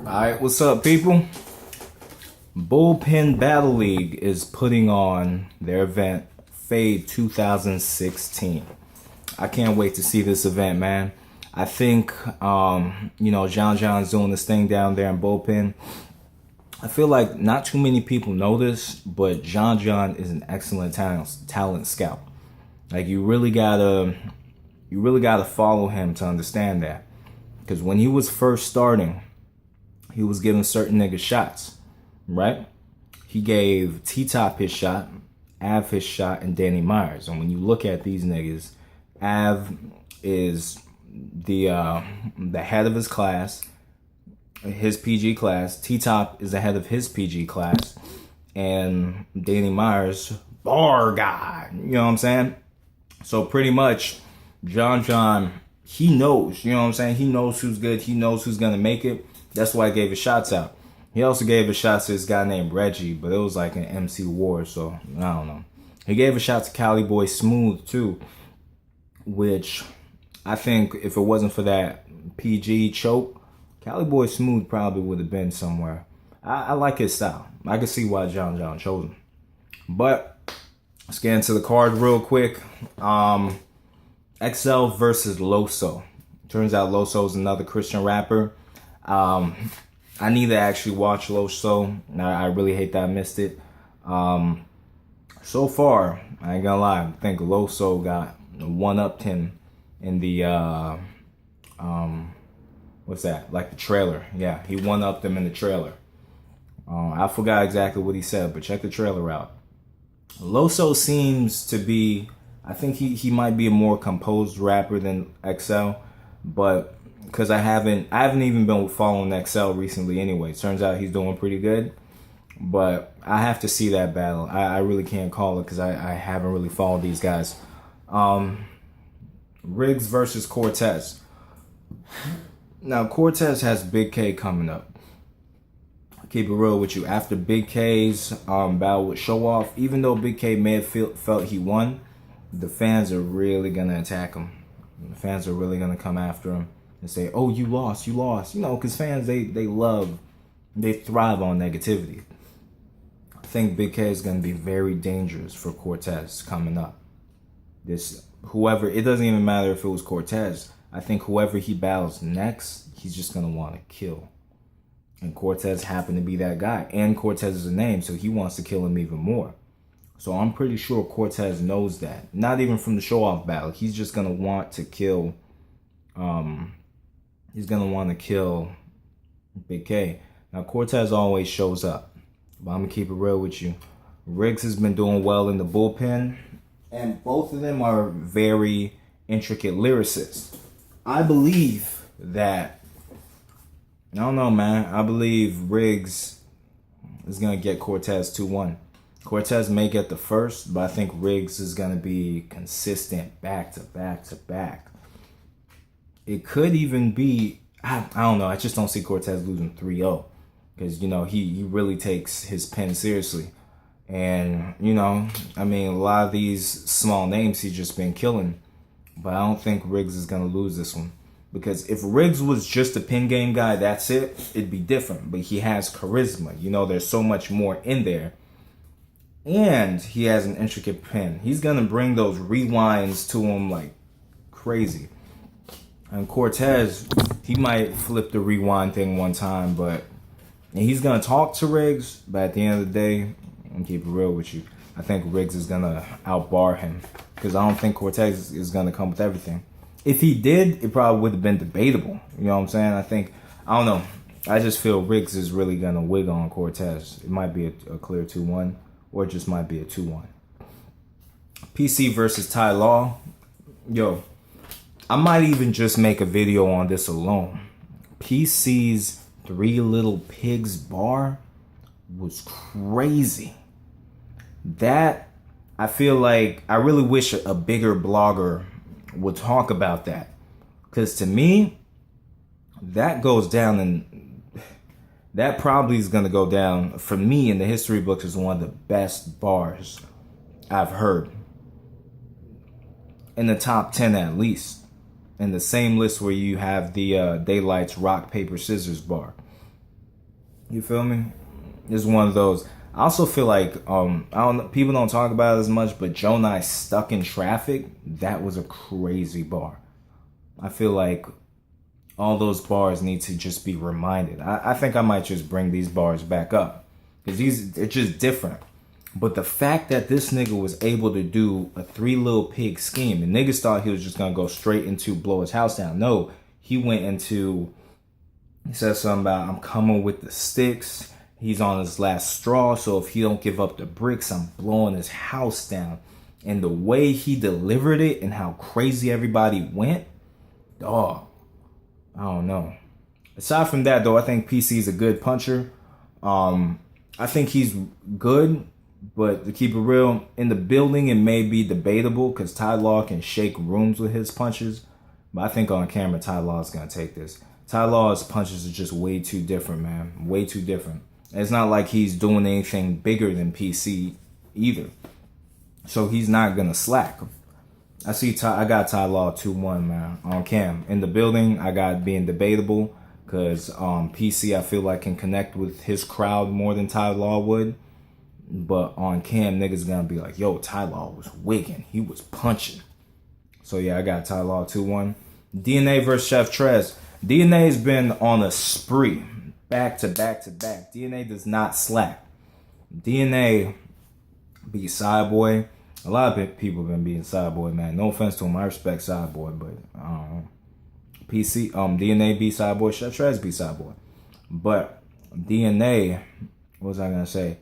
Alright, what's up, people? Bullpen Battle League is putting on their event, Fade 2016. I can't wait to see this event, man. I think, John John's doing this thing down there in Bullpen. I feel like not too many people know this, but John John is an excellent talent scout. Like, you really gotta follow him to understand that. Because when he was first starting, he was giving certain niggas shots, right? He gave T-Top his shot, Av his shot, and Danny Myers. And when you look at these niggas, Av is the head of his class, his PG class. T-Top is the head of his PG class. And Danny Myers, bar guy. You know what I'm saying? So pretty much, John, he knows, you know what I'm saying? He knows who's good. He knows who's going to make it. That's why he gave his shots out. He also gave a shot to this guy named Reggie, but it was like an MC war, so I don't know. He gave a shot to Cali Boy Smooth, too, which I think if it wasn't for that PG choke, Cali Boy Smooth probably would have been somewhere. I like his style. I can see why John chose him. But let's get into the card real quick. XL versus Loso. Turns out Loso is another Christian rapper. I need to actually watch Loso. I really hate that I missed it. So far, I ain't gonna lie, I think Loso got one-upped him in the what's that? Like the trailer. Yeah, he one-upped him in the trailer. I forgot exactly what he said, but check the trailer out. Loso seems to be, I think he might be a more composed rapper than XL, but because I haven't even been following XL recently anyway. Turns out he's doing pretty good. But I have to see that battle. I really can't call it because I haven't really followed these guys. Riggs versus Cortez. Now, Cortez has Big K coming up. I'll keep it real with you. After Big K's battle with Show Off, even though Big K may have felt he won, the fans are really going to attack him. The fans are really going to come after him and say, oh, you lost. You know, because fans, they thrive on negativity. I think Big K is going to be very dangerous for Cortez coming up. It doesn't even matter if it was Cortez. I think whoever he battles next, he's just going to want to kill. And Cortez happened to be that guy. And Cortez is a name, so he wants to kill him even more. So I'm pretty sure Cortez knows that. Not even from the show-off battle. He's just going to want to kill... he's going to want to kill Big K. Now, Cortez always shows up. But I'm going to keep it real with you. Riggs has been doing well in the bullpen. And both of them are very intricate lyricists. I believe that... I don't know, man. I believe Riggs is going to get Cortez 2-1. Cortez may get the first, but I think Riggs is going to be consistent back to back to back. It could even be, I don't know, I just don't see Cortez losing 3-0. Because, he really takes his pen seriously. And, a lot of these small names he's just been killing. But I don't think Riggs is going to lose this one. Because if Riggs was just a pen game guy, that's it, it'd be different. But he has charisma. There's so much more in there. And he has an intricate pen. He's going to bring those rewinds to him like crazy. And Cortez, he might flip the rewind thing one time, and he's going to talk to Riggs, but at the end of the day, I'm going to keep it real with you. I think Riggs is going to outbar him because I don't think Cortez is going to come with everything. If he did, it probably would have been debatable. You know what I'm saying? I don't know. I just feel Riggs is really going to wig on Cortez. It might be a clear 2-1. Or it just might be a 2-1. PC versus Ty Law. Yo, I might even just make a video on this alone. PC's Three Little Pigs bar was crazy. That, I feel like, I really wish a bigger blogger would talk about that. Because to me, that goes down and that probably is going to go down, for me, in the history books as one of the best bars I've heard. In the top 10 at least. In the same list where you have the Daylight's Rock, Paper, Scissors bar. You feel me? It's one of those. I also feel like I don't know, people don't talk about it as much, but Joe Nye stuck in traffic. That was a crazy bar. I feel like all those bars need to just be reminded. I think I might just bring these bars back up because they're just different. But the fact that this nigga was able to do a Three Little Pig scheme, and niggas thought he was just gonna go straight into blow his house down. No, he went into, he said something about, I'm coming with the sticks. He's on his last straw, so if he don't give up the bricks, I'm blowing his house down. And the way he delivered it and how crazy everybody went, dog, I don't know. Aside from that, though, I think PC is a good puncher. I think he's good, but to keep it real, in the building, it may be debatable because Ty Law can shake rooms with his punches. But I think on camera, Ty Law is going to take this. Ty Law's punches are just way too different, man. Way too different. And it's not like he's doing anything bigger than PC either. So he's not going to slack. I got Ty Law 2-1, man, on cam. In the building, I got being debatable because PC, I feel like, can connect with his crowd more than Ty Law would. But on cam, niggas gonna be like, yo, Ty Law was wigging. He was punching. So yeah, I got Ty Law 2-1. DNA versus Chef Trez. DNA's been on a spree. Back to back to back. DNA does not slack. DNA beat Sideboy. A lot of people have been beating Sideboy, man. No offense to him. I respect Sideboy, but DNA beat Sideboy. Chef Trez beat Sideboy. But DNA, what was I gonna say?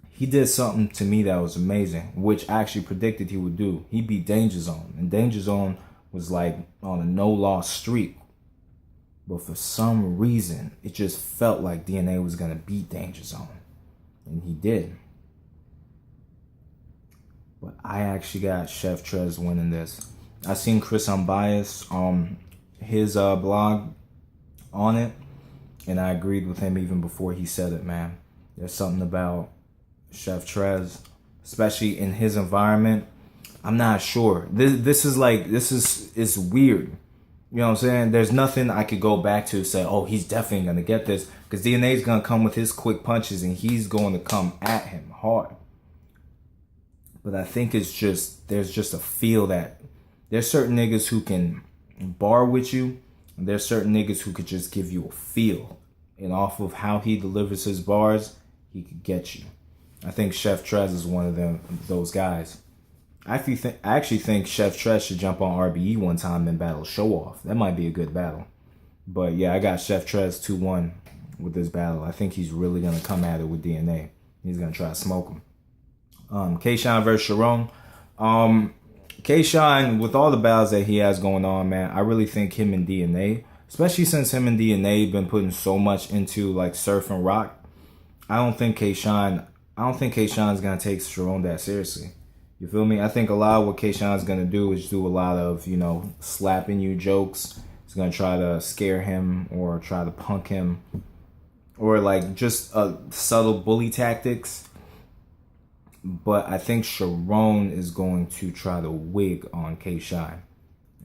He did something to me that was amazing, which I actually predicted he would do. He beat Danger Zone. And Danger Zone was like on a no-loss streak. But for some reason, it just felt like DNA was going to beat Danger Zone. And he did. But I actually got Chef Trez winning this. I seen Chris Unbiased, his blog on it. And I agreed with him even before he said it, man. There's something about Chef Trez, especially in his environment. I'm not sure. This is weird. You know what I'm saying? There's nothing I could go back to say, oh, he's definitely going to get this. Because DNA's going to come with his quick punches and he's going to come at him hard. But I think there's just a feel that there's certain niggas who can bar with you. And there's certain niggas who could just give you a feel. And off of how he delivers his bars, he could get you. I think Chef Trez is one of those guys. I actually think Chef Trez should jump on RBE one time and battle Show Off. That might be a good battle. But yeah, I got Chef Trez 2-1 with this battle. I think he's really going to come at it with DNA. He's going to try to smoke him. K-Shine versus Sharon. K-Shine, with all the battles that he has going on, man, I really think him and DNA, especially since him and DNA been putting so much into like surf and rock, I don't think K-Shine's gonna take Sharon that seriously. You feel me? I think a lot of what K-Shine's gonna do is do a lot of, slapping you jokes. He's gonna try to scare him or try to punk him. Or like just subtle bully tactics. But I think Sharon is going to try to wig on K-Shine.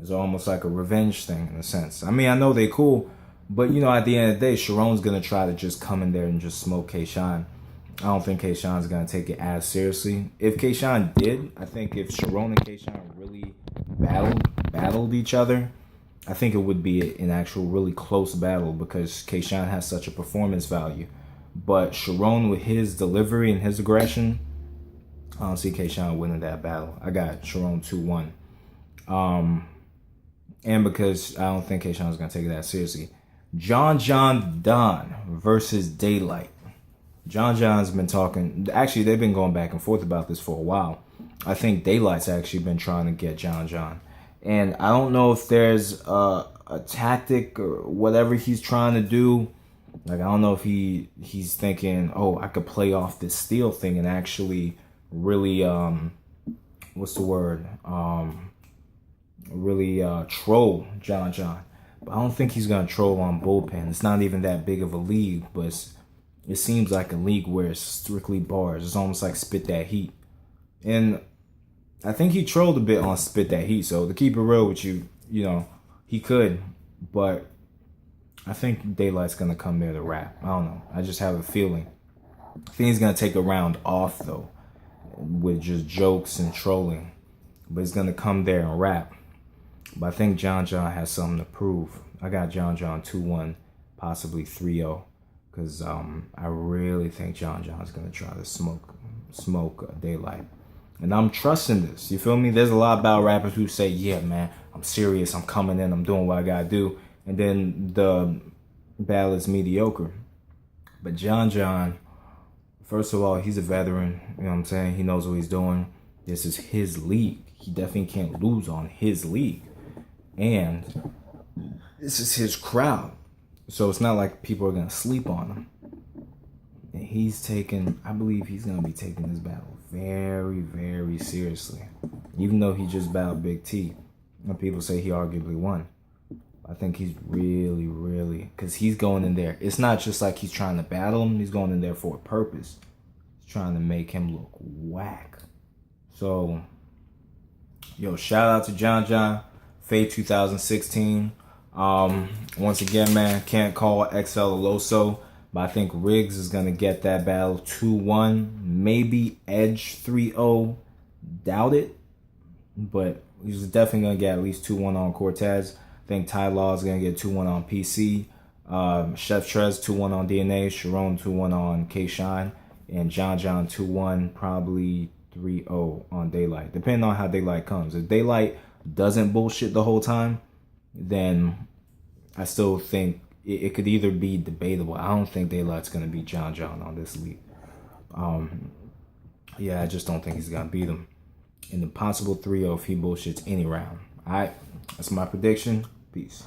It's almost like a revenge thing in a sense. I mean, I know they cool, but at the end of the day, Sharon's gonna try to just come in there and just smoke K-Shine. I don't think K-Shine's going to take it as seriously. If K-Shine did, I think if Sharon and K-Shine really battled each other, I think it would be an actual really close battle because K-Shine has such a performance value. But Sharon, with his delivery and his aggression, I don't see K-Shine winning that battle. I got Sharon 2-1. And because I don't think K-Shine's going to take it that seriously. John Don versus Daylight. John's been talking. Actually, they've been going back and forth about this for a while. I think Daylight's actually been trying to get John. And I don't know if there's a tactic or whatever he's trying to do. Like, I don't know if he's thinking, oh, I could play off this steel thing and actually really, what's the word? Really troll John. But I don't think he's going to troll on Bullpen. It's not even that big of a league, but it seems like a league where it's strictly bars. It's almost like Spit That Heat. And I think he trolled a bit on Spit That Heat. So to keep it real with you, he could. But I think Daylight's gonna come there to rap. I don't know. I just have a feeling. I think he's gonna take a round off though, with just jokes and trolling. But he's gonna come there and rap. But I think John has something to prove. I got John 2-1, possibly 3-0, because I really think John's gonna try to smoke Daylight. And I'm trusting this. You feel me? There's a lot of battle rappers who say, yeah, man, I'm serious. I'm coming in. I'm doing what I got to do. And then the battle is mediocre. But John, first of all, he's a veteran. You know what I'm saying? He knows what he's doing. This is his league. He definitely can't lose on his league. And this is his crowd. So it's not like people are going to sleep on him. And I believe he's going to be taking this battle very, very seriously. Even though he just battled Big T. And people say he arguably won. I think he's really, because he's going in there. It's not just like he's trying to battle him. He's going in there for a purpose. He's trying to make him look whack. So, yo, shout out to John. Fade 2016. Once again, man, can't call XL Aloso. But I think Riggs is going to get that battle 2-1. Maybe Edge 3-0. Doubt it. But he's definitely going to get at least 2-1 on Cortez. I think Ty Law is going to get 2-1 on PC. Chef Trez 2-1 on DNA. Sharon 2-1 on K-Shine. And John 2-1, probably 3-0 on Daylight. Depending on how Daylight comes. If Daylight doesn't bullshit the whole time, then I still think it could either be debatable. I don't think Daylight's going to beat John on this league. Yeah, I just don't think he's going to beat him. In the possible 3-0 if he bullshits any round. All right, that's my prediction. Peace.